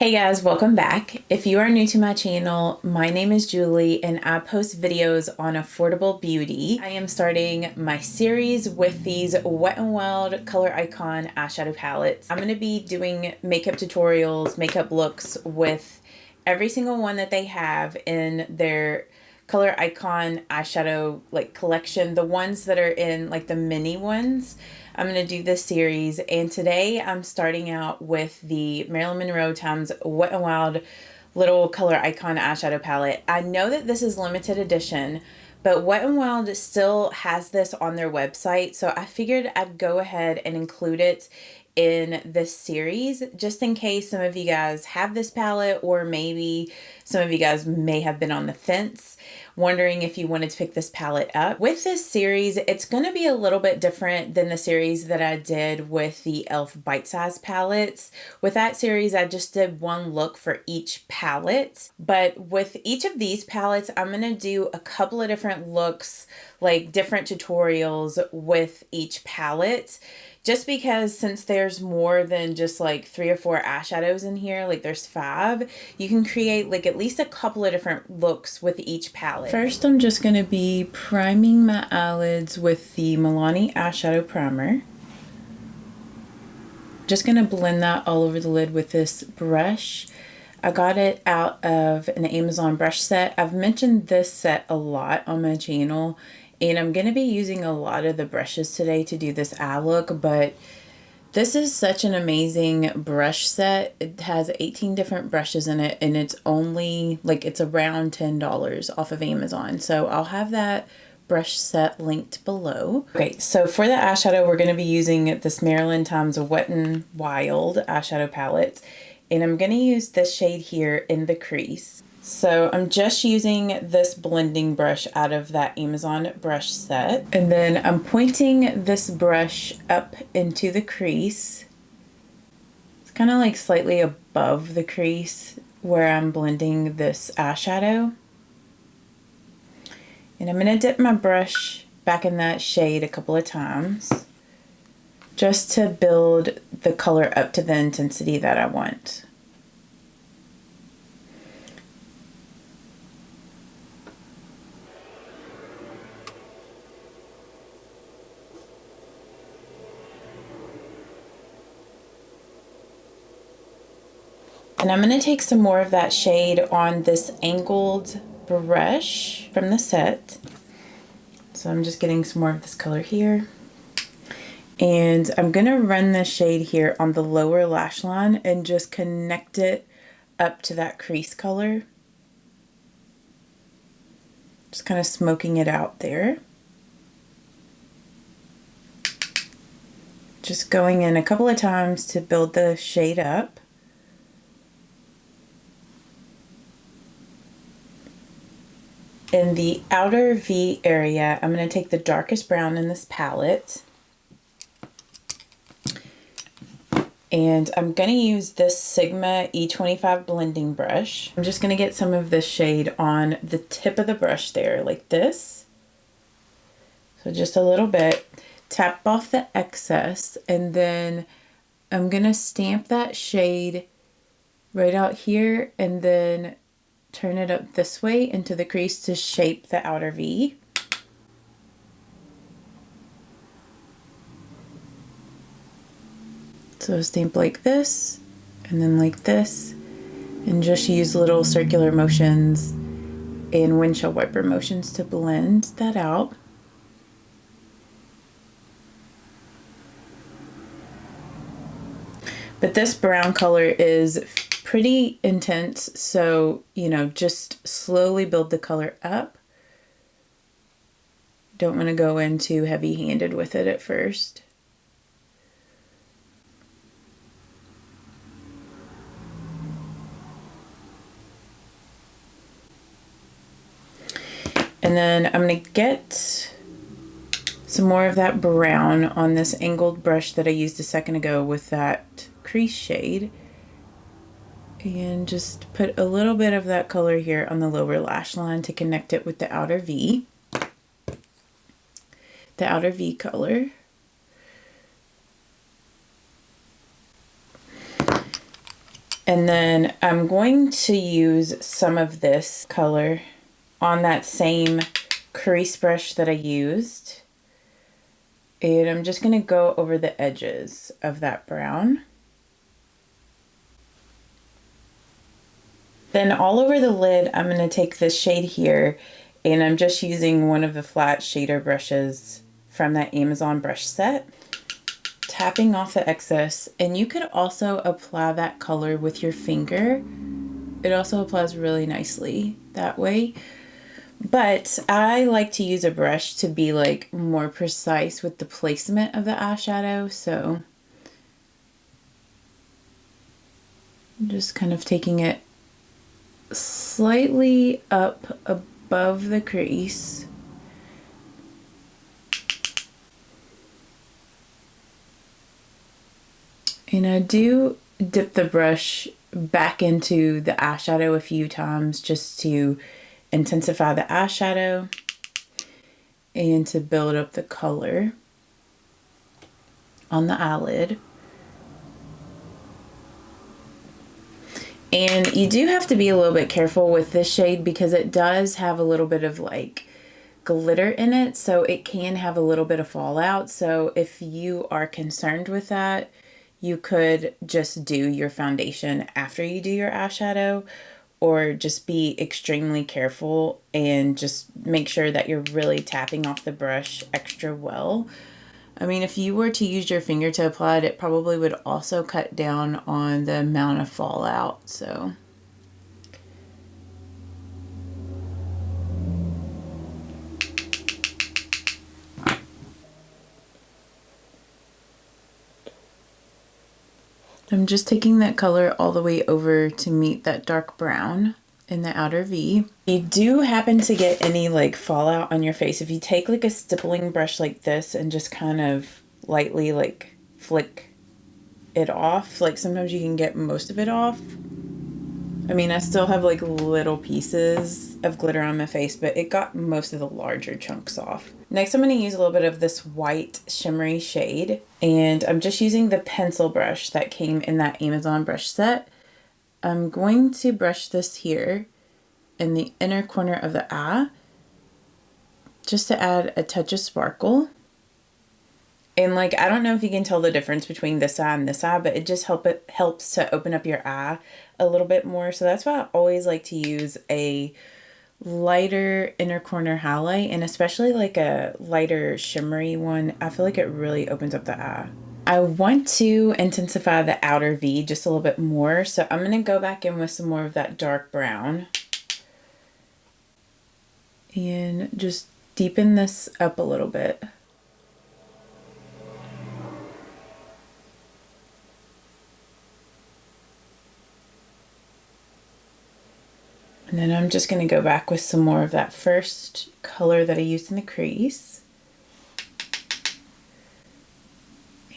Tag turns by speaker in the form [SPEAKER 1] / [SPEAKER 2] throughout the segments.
[SPEAKER 1] Hey guys, welcome back. If you are new to my channel, my name is Julie and I post videos on affordable beauty. I am starting my series with these Wet n Wild Color Icon eyeshadow palettes. I'm going to be doing makeup tutorials, makeup looks with every single one that they have in their Color Icon eyeshadow collection, the ones that are in the mini ones. I'm going to do this series, and today I'm starting out with the Marilyn Monroe times Wet n Wild little Color Icon eyeshadow palette. I know that this is limited edition, but Wet n Wild still has this on their website, so I figured I'd go ahead and include it in this series just in case some of you guys have this palette, or maybe some of you guys may have been on the fence wondering if you wanted to pick this palette up. With this series, it's going to be a little bit different than the series that I did with the e.l.f. Bite Size palettes. With that series, I just did one look for each palette, but with each of these palettes, I'm going to do a couple of different looks, like different tutorials with each palette. Just because since there's more than just 3 or 4 eyeshadows in here, there's 5, you can create at least a couple of different looks with each palette. First, I'm just going to be priming my eyelids with the Milani eyeshadow primer. Just going to blend that all over the lid with this brush. I got it out of an Amazon brush set. I've mentioned this set a lot on my channel, and I'm going to be using a lot of the brushes today to do this eye look, but this is such an amazing brush set. It has 18 different brushes in it, and it's only it's around $10 off of Amazon. So I'll have that brush set linked below. Okay, so for the eyeshadow, we're going to be using this Marilyn times Wet n Wild eyeshadow palette, and I'm going to use this shade here in the crease. So I'm just using this blending brush out of that Amazon brush set. And then I'm pointing this brush up into the crease. It's kind of slightly above the crease where I'm blending this eyeshadow. And I'm going to dip my brush back in that shade a couple of times just to build the color up to the intensity that I want. And I'm going to take some more of that shade on this angled brush from the set. So I'm just getting some more of this color here. And I'm going to run this shade here on the lower lash line and just connect it up to that crease color. Just kind of smoking it out there. Just going in a couple of times to build the shade up. In the outer V area, I'm going to take the darkest brown in this palette. And I'm going to use this Sigma E25 blending brush. I'm just going to get some of this shade on the tip of the brush there, like this. So just a little bit. Tap off the excess, and then I'm going to stamp that shade right out here, and then turn it up this way into the crease to shape the outer V. So stamp like this, and then like this, and just use little circular motions and windshield wiper motions to blend that out. But this brown color is pretty intense, so, just slowly build the color up. Don't want to go in too heavy-handed with it at first. And then I'm going to get some more of that brown on this angled brush that I used a second ago with that crease shade. And just put a little bit of that color here on the lower lash line to connect it with the outer V. The outer V color. And then I'm going to use some of this color on that same crease brush that I used. And I'm just going to go over the edges of that brown. Then all over the lid, I'm going to take this shade here, and I'm just using one of the flat shader brushes from that Amazon brush set. Tapping off the excess, and you could also apply that color with your finger. It also applies really nicely that way. But I like to use a brush to be like more precise with the placement of the eyeshadow, so I'm just kind of taking it slightly up above the crease. And I do dip the brush back into the eyeshadow a few times just to intensify the eyeshadow and to build up the color on the eyelid. And you do have to be a little bit careful with this shade because it does have a little bit of like glitter in it, so it can have a little bit of fallout. So if you are concerned with that, you could just do your foundation after you do your eyeshadow, or just be extremely careful and just make sure that you're really tapping off the brush extra well. I mean, if you were to use your finger to apply it, it probably would also cut down on the amount of fallout, so. I'm just taking that color all the way over to meet that dark brown in the outer V. If you do happen to get any like fallout on your face, if you take like a stippling brush like this and just kind of lightly like flick it off, like sometimes you can get most of it off. I mean, I still have like little pieces of glitter on my face, but it got most of the larger chunks off. Next, I'm going to use a little bit of this white shimmery shade, and I'm just using the pencil brush that came in that Amazon brush set. I'm going to brush this here in the inner corner of the eye, just to add a touch of sparkle. And like, I don't know if you can tell the difference between this eye and this eye, but it just helps to open up your eye a little bit more. So that's why I always like to use a lighter inner corner highlight, and especially like a lighter shimmery one. I feel like it really opens up the eye. I want to intensify the outer V just a little bit more. So I'm going to go back in with some more of that dark brown and just deepen this up a little bit. And then I'm just going to go back with some more of that first color that I used in the crease.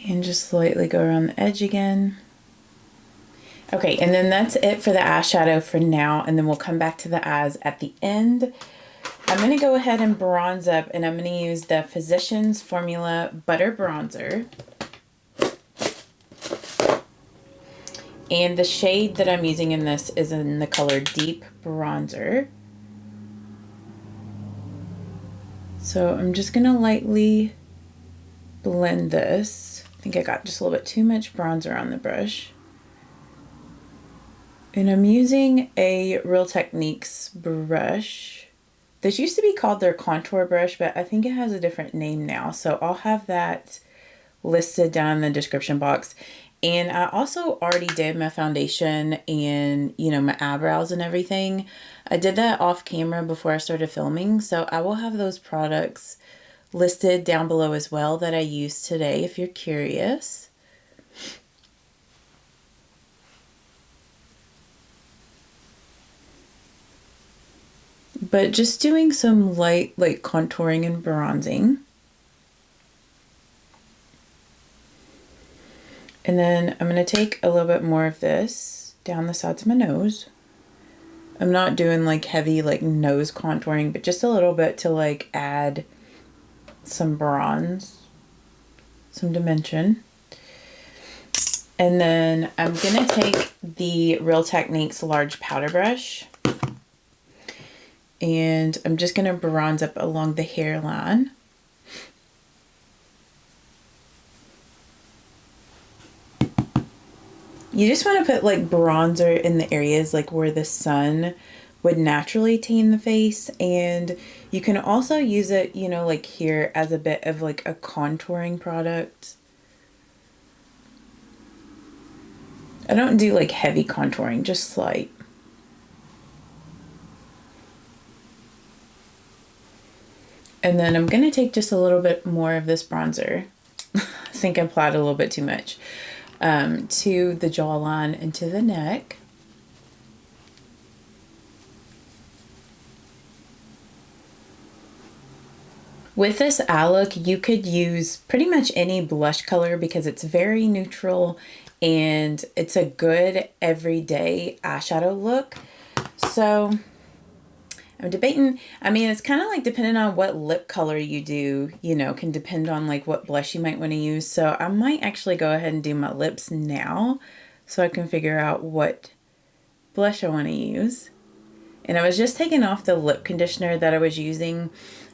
[SPEAKER 1] And just lightly go around the edge again. Okay, and then that's it for the eyeshadow for now, and then we'll come back to the eyes at the end. I'm going to go ahead and bronze up, and I'm going to use the Physicians Formula Butter Bronzer. And the shade that I'm using in this is in the color Deep Bronzer. So I'm just going to lightly blend this. I think I got just a little bit too much bronzer on the brush. And I'm using a Real Techniques brush. This used to be called their contour brush, but I think it has a different name now. So I'll have that listed down in the description box. And I also already did my foundation and, you know, my eyebrows and everything. I did that off camera before I started filming. So I will have those products listed down below as well that I used today if you're curious. But just doing some light like contouring and bronzing. And then I'm going to take a little bit more of this down the sides of my nose. I'm not doing like heavy like nose contouring, but just a little bit to like add some bronze, some dimension. And then I'm gonna take the Real Techniques large powder brush, and I'm just gonna bronze up along the hairline. You just want to put like bronzer in the areas like where the sun would naturally tan the face, and you can also use it, you know, like here as a bit of like a contouring product. I don't do like heavy contouring, just slight. And then I'm gonna take just a little bit more of this bronzer. I think I applied a little bit too much to the jawline and to the neck. With this eye look, you could use pretty much any blush color because it's very neutral and it's a good everyday eyeshadow look. So I'm debating, I mean, it's kind of like depending on what lip color you do, you know, can depend on like what blush you might want to use. So I might actually go ahead and do my lips now so I can figure out what blush I want to use. And I was just taking off the lip conditioner that I was using.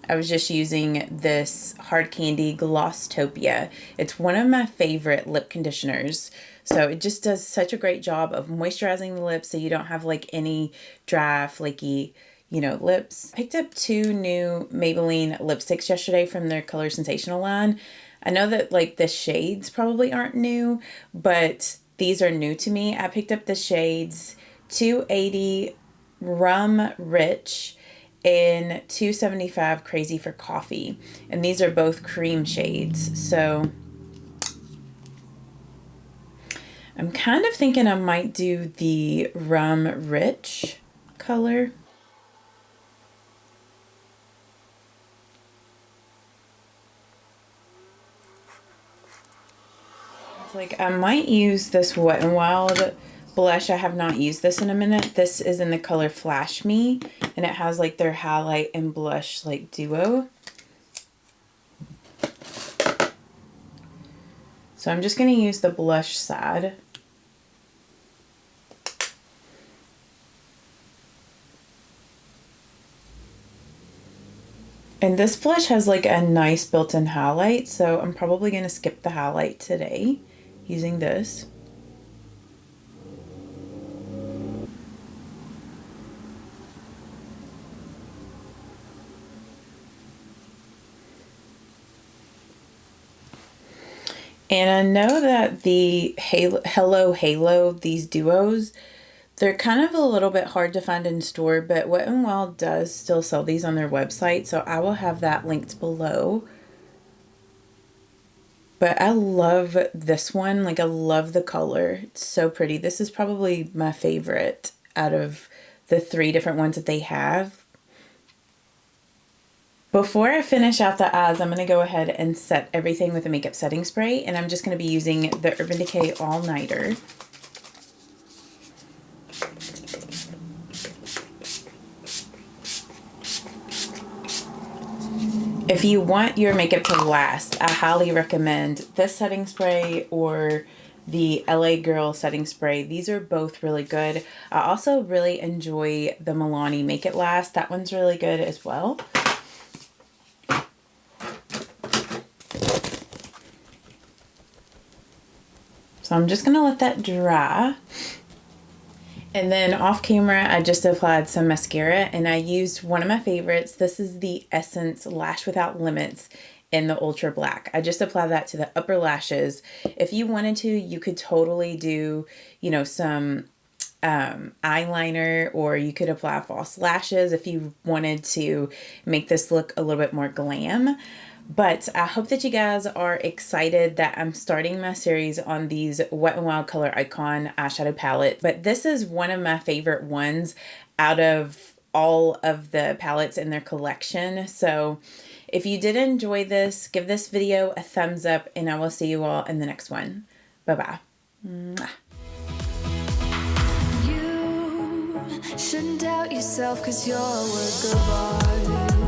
[SPEAKER 1] I was just using this Hard Candy Glosstopia. It's one of my favorite lip conditioners. So it just does such a great job of moisturizing the lips so you don't have like any dry, flaky, you know, lips. I picked up 2 new Maybelline lipsticks yesterday from their Color Sensational line. I know that like the shades probably aren't new, but these are new to me. I picked up the shades 280 Rum Rich and 275 Crazy for Coffee. And these are both cream shades. So I'm kind of thinking I might do the Rum Rich color. It's like I might use this Wet n Wild blush. I have not used this in a minute. This is in the color Flash Me, and it has like their highlight and blush like duo. So I'm just going to use the blush side. And this blush has like a nice built-in highlight, so I'm probably going to skip the highlight today using this. And I know that the Hello Halo, these duos, they're kind of a little bit hard to find in store, but Wet n Wild does still sell these on their website, so I will have that linked below. But I love this one. Like, I love the color. It's so pretty. This is probably my favorite out of the 3 different ones that they have. Before I finish out the eyes, I'm going to go ahead and set everything with a makeup setting spray, and I'm just going to be using the Urban Decay All Nighter. If you want your makeup to last, I highly recommend this setting spray or the LA Girl setting spray. These are both really good. I also really enjoy the Milani Make It Last. That one's really good as well. So I'm just going to let that dry. And then off camera, I just applied some mascara, and I used one of my favorites. This is the Essence Lash Without Limits in the Ultra Black. I just applied that to the upper lashes. If you wanted to, you could totally do, you know, some eyeliner, or you could apply false lashes if you wanted to make this look a little bit more glam. But I hope that you guys are excited that I'm starting my series on these Wet n Wild Color Icon eyeshadow palette. But this is one of my favorite ones out of all of the palettes in their collection. So if you did enjoy this, give this video a thumbs up, and I will see you all in the next one. Bye-bye.
[SPEAKER 2] You shouldn't doubt yourself, 'cause you're a work of art.